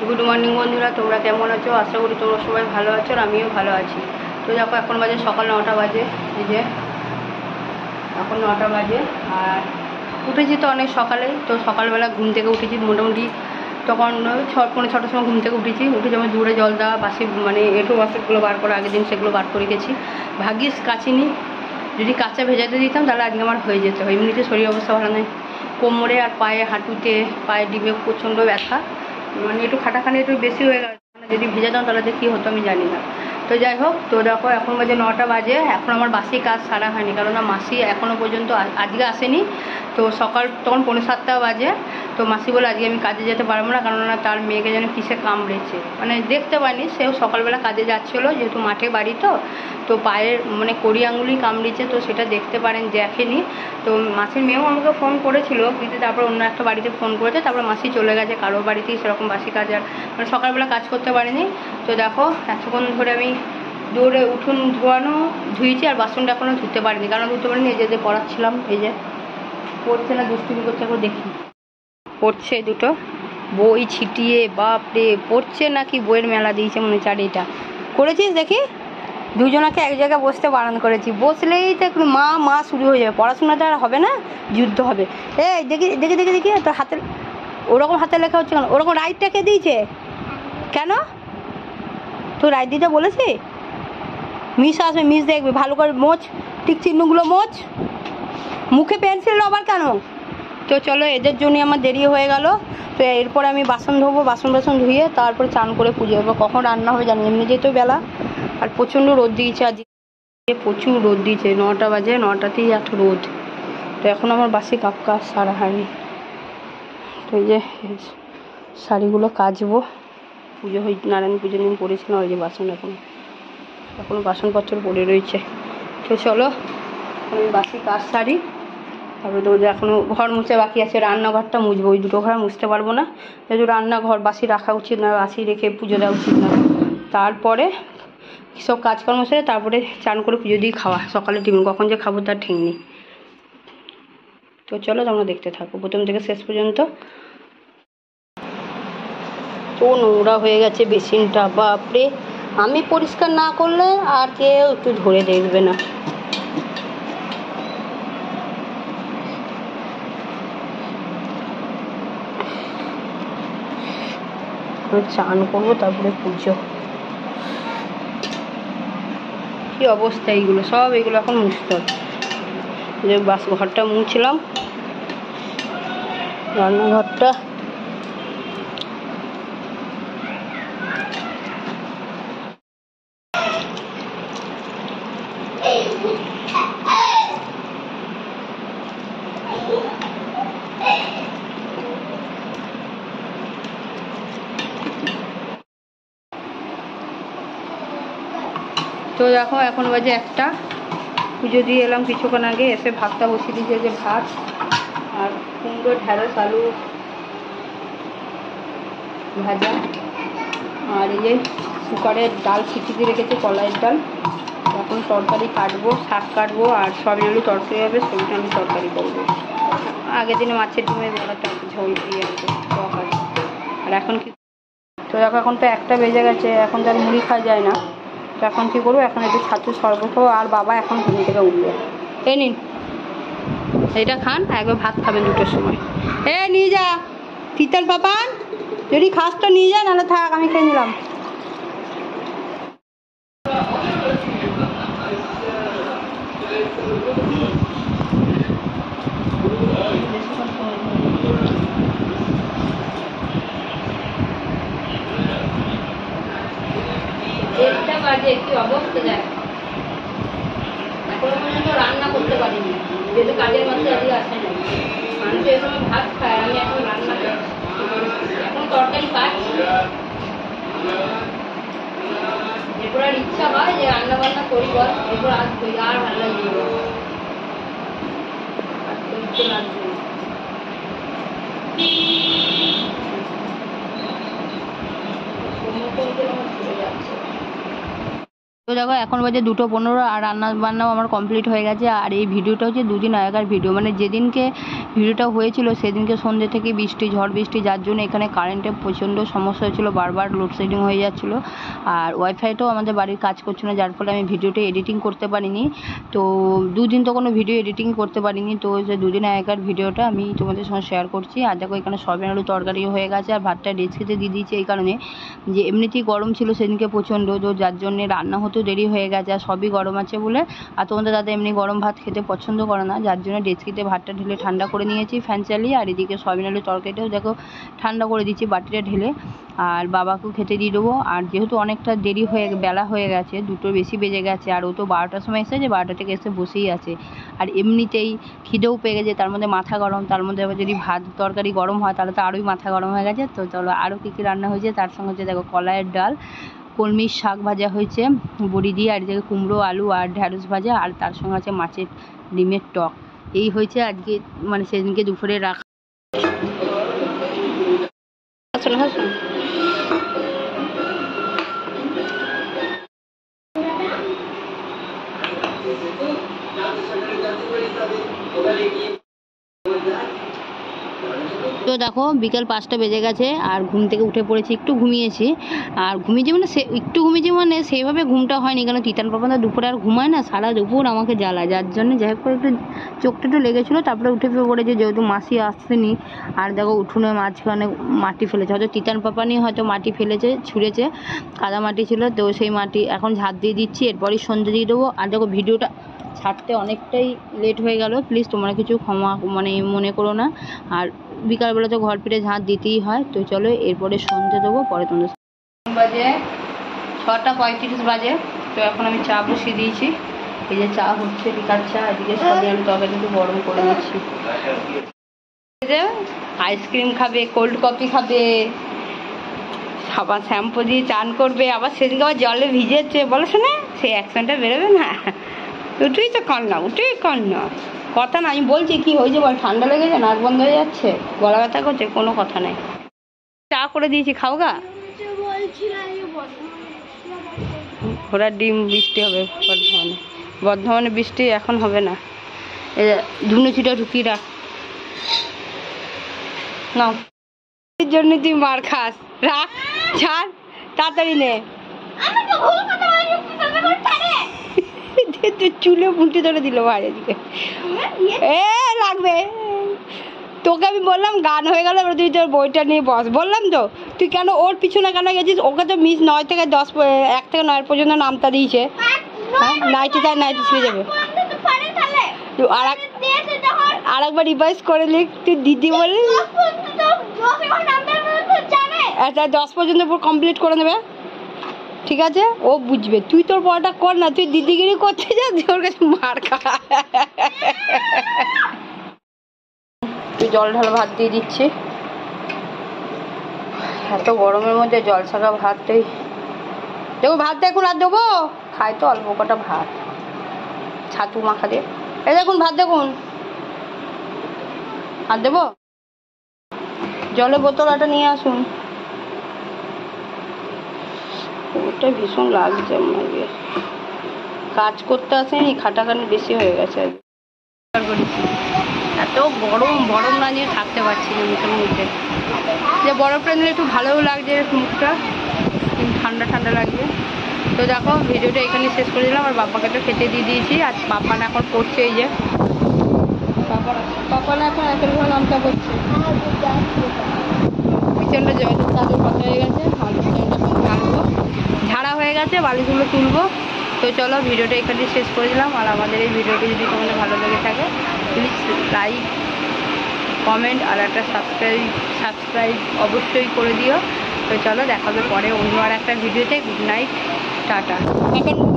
Good morning বন্ধুরা, তোমরা কেমন আছো? আশা করি তোমরা সবাই ভালো আছো আর আমিও ভালো আছি। তো দেখো এখন বাজে সকাল 9টা বাজে, এই যে এখন 9টা বাজে। আর উঠেছি তো অনেক সকালেই, তো সকালবেলা ঘুম থেকে উঠেছি মোটামুটি তখন 6:45-6টার সময় ঘুম থেকে উঠে যেমন দূরে জল দেওয়া বাসি মানে এঁটো বাসনগুলো বার করা, আগের দিন সেগুলো বার করে গেছি। ভাগ্যিস কাচিনি, যদি কাঁচা ভেজাতে দিতাম তাহলে আজকে আমার হয়ে যেত। এমনিতে শরীর অবস্থা ভালো নেই, কোমরে আর পায়ে হাঁটুতে পায়ে ডিমে প্রচণ্ড ব্যথা, মানে একটু খাটাখানি একটু বেশি হয়ে গেছে। যদি ভেজাতাম তাহলে কী হতো আমি জানি না। তো যাই হোক, তো দেখো এখন বাজে 9টা বাজে, এখন আমার বাসি কাজ সারা হয়নি, কারণ মাসি এখনও পর্যন্ত আজকে আসেনি। তো সকাল তখন 6:45 বাজে, তো মাসি বলে আজকে আমি কাজে যেতে পারবো না, কারণ তার মেয়েকে যেন কিসে কামড়েছে, মানে দেখতে পাইনি, সেও সকালবেলা কাজে যাচ্ছিলো যেহেতু মাঠে বাড়ি, তো পায়ের মানে কড়ি আঙুলি কামড়েছে, তো সেটা দেখতে পারেন, দেখেনি। তো মাসির মেয়েও আমাকে ফোন করেছিল, কিন্তু তারপর অন্য একটা বাড়িতে ফোন করেছে, তারপর মাসি চলে গেছে কারোর বাড়িতেই, সেরকম বাসি কাজ আর মানে সকালবেলা কাজ করতে পারিনি। তো দেখো এতক্ষণ ধরে আমি দৌড়ে উঠোন ধুয়েছি, আর বাসনটা এখনও ধুতে পারিনি, কারণ ধুতে পারিনি এই যে পড়াচ্ছিলাম, এই যে পড়ছে না, দুষ্টুমি করছে, একবার দেখি পড়ছে দুটো বই ছিটিয়ে, বাপরে পড়ছে নাকি বইয়ের মেলা দিয়েছে মনে হচ্ছে। আর এটা করেছিস দেখি, দুজনাকে এক জায়গায় বসতে বারণ করেছি, বসলেই তো একটু মা মা শুরু হয়ে যাবে, পড়াশোনাটা আর হবে না, যুদ্ধ হবে। এই দেখি দেখি দেখি দেখি তোর হাতে ওরকম হাতে লেখা হচ্ছে কেন? ওরকম রাইটটা কে দিয়েছে? কেন তুই রাইট দিতে বলেছি? মিস আসবে, মিস দেখবে, ভালো করে মোচ, টিক চিহ্নগুলো মোচ, মুখে পেন্সিল আবার কেন? তো চলো, এদের জন্য আমার দেরি হয়ে গেল। তো এরপরে আমি বাসন ধোবো, বাসন ধুয়ে তারপরে চান করে পুজো দেবো। কখন রান্না হবে জানি, এমনি যেহেতু বেলা, আর প্রচণ্ড রোদ দিয়েছে, আজকে প্রচুর রোদ দিয়েছে। 9টা বাজে, 9টাতেই এত রোদ। তো এখন আমার বাসি কাজ সারা হয়নি। তো এই যে শাড়িগুলো কাচবো, পুজো নারায়ণ পুজোর দিন পড়েছিলাম, ওই যে বাসন এখনো বাসনপত্র পড়ে রয়েছে। তো চলো আমি বাসি কাজ সারি, তারপরে তো এখনও ঘর মুছে বাকি আছে, রান্নাঘরটা মুছবো, ওই দুটো ঘর মুছতে পারবো না, যেহেতু রান্নাঘর বাসি রাখা উচিত না, বাসি রেখে পুজো দেওয়া উচিত না। তারপরে সব কাজকর্ম সেরে তারপরে চান করে পুজো দিয়ে খাওয়া, সকালে টিফিন কখন যে খাবো তার ঠিক নেই। তো চলো তোমরা দেখতে থাকো প্রথম থেকে শেষ পর্যন্ত। তো নোংরা হয়ে গেছে বেসিনটা, বাপরে, আমি পরিষ্কার না করলে আর কেউ একটু ধরে দেখবে না। চান করবো তারপরে পুজো, কি অবস্থা এইগুলো সব, এগুলো এখন মুছতে হবে। যে ঘরটা মুছলাম, রান্নাঘরটা তো দেখো এখন বাজে 1টা, পুজো দিয়ে এলাম কিছুক্ষণ আগে, এসে ভাতটা বসিয়ে দিয়েছে, যে ভাত আর কুমড়ো ঢ্যাঁড়স আলু ভাজা, আর এই যে কুকারের ডাল সিটি দিয়ে রেখেছে, কলাইয়ের ডাল। এখন তরকারি কাটবো, শাক কাটবো, আর সয়াবিন আলু তরকারি হবে, সয়াবিন আলু তরকারি করবো। আগের দিনে মাছের ডিমের বড়াটা ঝোল দিয়ে আছে, তরকারি। আর এখন কি, তো দেখো এখন তো 1টা বেজে গেছে, এখন তো আর মুড়ি খাওয়া যায় না। তো এখন কী করবো, এখন একটু ছাতু শরবত খাবো, আর বাবা এখন ঘুম থেকে উঠবে। এই নিন এইটা খান, একবার ভাত খাবেন 2টোর সময়। নিয়ে যা তিতার পাপান, যদি খাস তো নিয়ে যা, নাহলে থাক, আমি খেয়ে নিলাম। বাজে কি অবস্থা দেখ, এখনো পর্যন্ত রান্না করতে পারিনি, যেহেতু কাজের মাঝে আজকে আসে না। মানুষ এই সময় ভাত খায়, আমি এখন রান্না করছি, এখন তরকারি কাটছি। এরপর আর ইচ্ছা হয় যে রান্না বান্না করি, বল এরপর আসবে, আর ভালো লাগবে লাগবে। তো দেখো এখন বাজে 2:15 আর রান্না বান্নাও আমার কমপ্লিট হয়ে গেছে। আর এই ভিডিওটা হচ্ছে 2 দিন আগেকার ভিডিও, মানে যেদিনকে ভিডিওটা হয়েছিল সেদিনকে সন্ধ্যে থেকে বৃষ্টি, ঝড় বৃষ্টি, যার জন্য এখানে কারেন্টের প্রচণ্ড সমস্যা হচ্ছিল, বারবার লোডশেডিং হয়ে যাচ্ছিলো। আর ওয়াইফাইটাও আমাদের বাড়ির কাজ করছে না, যার ফলে আমি ভিডিওটা এডিটিং করতে পারিনি। তো 2 দিন তো কোনো ভিডিও এডিটিং করতে পারিনি। তো যে 2 দিন আগেকার ভিডিওটা আমি তোমাদের সঙ্গে শেয়ার করছি। আর দেখো এখানে সয়াবিন আলু তরকারিও হয়ে গেছে, আর ভাতটা ডেচকিতে দিয়ে দিয়েছি এই কারণে যে এমনিতেই গরম ছিল সেদিনকে প্রচণ্ড, তো যার জন্যে রান্না হতেও দেরি হয়ে গেছে, আর সবই গরম আছে বলে। আর তোমাদের দাদা এমনি গরম ভাত খেতে পছন্দ করে না, যার জন্য ডেচকিতে ভাতটা ঢেলে ঠান্ডা করে নিয়েছি ফ্যান চালিয়ে। আর এদিকে সয়াবিন আলু তরকারিটাও দেখো ঠান্ডা করে দিচ্ছি বাটিটা ঢেলে, আর বাবাকেও খেতে দিয়ে দেবো। আর যেহেতু অনেকটা দেরি বেলা হয়ে গেছে, 2টোর বেশি বেজে গেছে, আর ও তো 12টার সময় এসেছে, 12টা থেকে এসে বসেই আছে। আর এমনিতেই খিদেও পেয়ে গেছে, তার মধ্যে মাথা গরম, তার মধ্যে আবার যদি ভাত তরকারি গরম হয় তাহলে তো আরোই মাথা গরম হয়ে গেছে। তো চলো আরও কী কী রান্না হয়েছে তার সঙ্গে হচ্ছে দেখো কলাইয়ের ডাল, কলমির শাক ভাজা হয়েছে বড়ি দিয়ে, আর এদিকে কুমড়ো আলু আর ঢ্যাঁড়স ভাজা, আর তার সঙ্গে আছে মাছের ডিমের টক। এই হয়েছে আজকে, মানে সেদিনকে দুপুরে রাখা। হাসুন হাসুন। তো দেখো বিকেল 5টা বেজে গেছে, আর ঘুম থেকে উঠে পড়েছি, একটু ঘুমিয়েছি। আর ঘুমিয়েছি মানে একটু ঘুমিয়েছি, মানে সেইভাবে ঘুমটা হয়নি, কারণ তিতান পাপান দুপুরে আর ঘুমায় না, সারা দুপুর আমাকে জ্বালায়, যার জন্য যাই হোক একটু চোখটা একটু লেগেছিলো। তারপরে উঠে পড়েছে, যেহেতু মাসি আসছেনি। আর দেখো উঠোনে মাঝখানে মাটি ফেলেছে, হয়তো তিতান পাপানি হয়তো মাটি ফেলেছে, ছুঁড়েছে, কাদা মাটি ছিল, তো সেই মাটি এখন ঝাঁট দিয়ে দিচ্ছি, এরপরই সন্ধ্যে দিয়ে দেবো। আর দেখো ভিডিওটা ছাড়তে অনেকটাই লেট হয়ে গেল, প্লিজ তোমরা কিছু ক্ষমা মানে মনে করো না। আর বিকালবেলা তো ঘর ফিরে ঝাঁট দিতেই হয়। তো চলো এরপরে সন্ধ্যে দেবো, পরে তোমাদের বাজে 6:35 বাজে। তো এখন আমি চা বসিয়ে দিয়েছি, এই যে চা হচ্ছে বিকাল চা। এদিকে সয়াবিন আলু তরকারি একটু গরম করে দিচ্ছি। আইসক্রিম খাবে, কোল্ড কফি খাবে, আবার শ্যাম্পু দিয়ে চান করবে, আবার সেদিকে আবার জলে ভিজেছে, বলো শোনে সেই অ্যাকশনটা বেরোবে না। উঠেই তো কান্না, উঠেই কান্না, কথা না। আমি বলছি কি হয়েছে বল, ঠান্ডা লেগেছে, নাক বন্ধ হয়ে যাচ্ছে, গলা ব্যথা করছে, কোনো কথা নেই। চা করে দিয়েছি, খাও গা। ঘোড়ার ডিম বৃষ্টি হবে বর্ধমানে, বর্ধমানে বৃষ্টি এখন হবে না। এই ধুনো ছিটা ঢুকিয়ে রাখ নাও, এর জন্য তুই মার খাস, রাখ ছাড় তাড়াতাড়ি নে। চুলে মুঠি ধরে দিল বাইরে দিকে, এ লাগবে। তোকে আমি বললাম গান হয়ে গেল, এবার তুই তোর বইটা নিয়ে বস, বললাম তো। তুই কেন ওর পিছনে কেন গেছিস? ওকে তো মিস 9 থেকে 10, 1 থেকে 9 পর্যন্ত নামটা দিয়েছে। হ্যাঁ, নাইটে তাই নাইটে ছিঁড়ে যাবে। আর একবার রিভাইজ করে লিখ, তুই দিদি বলি একটা 10 পর্যন্ত কমপ্লিট করে নেবে, ঠিক আছে? ও বুঝবে, তুই তোর পড়াটা কর না, তুই দিদিগিরি করতে যা, ওর কাছে মার খা। তুই জল ঢালা ভাত দিয়ে দিচ্ছি, এত গরমের মধ্যে জল ছাড়া ভাতটাই দেখো। ভাতটা এখন আর দেবো, খাই তো অল্প কটা ভাত, ছাতু মাখা দিয়ে। এই দেখুন ভাত, দেখুন আর দেবো। জলের বোতল একটা নিয়ে আসুন, ওটা ভীষণ লাগছে আমাকে, কাজ করতে আসেনি, খাটাখানি বেশি হয়ে গেছে। এত গরম, বরফ না নিয়ে থাকতে পারছি না মুখের মধ্যে, যে বরফটা নিলে একটু ভালোও লাগছে মুখটা, ঠান্ডা ঠান্ডা লাগছে। তো দেখো ভিডিওটা এখানে শেষ করে দিলাম, আর বাবাকে তো খেতে দিয়ে দিয়েছি। আর পাপানা এখন পড়ছে, এই যে পাপানা এখন একের ঘরে নামটা করছে, কিচেনটা জল তাদের কথা হয়ে গেছে, ঢালবো, ঝাড়া হয়ে গেছে, বালিগুলো তুলবো। তো চলো ভিডিওটা এখানে শেষ করে দিলাম। আর আমাদের এই ভিডিওটি যদি তোমাদের ভালো লেগে থাকে, প্লিজ লাইক, কমেন্ট আর একটা সাবস্ক্রাইব অবশ্যই করে দিও। তো চলো দেখা হবে পরে অন্য আর একটা ভিডিওতে। Good night, tata. এখন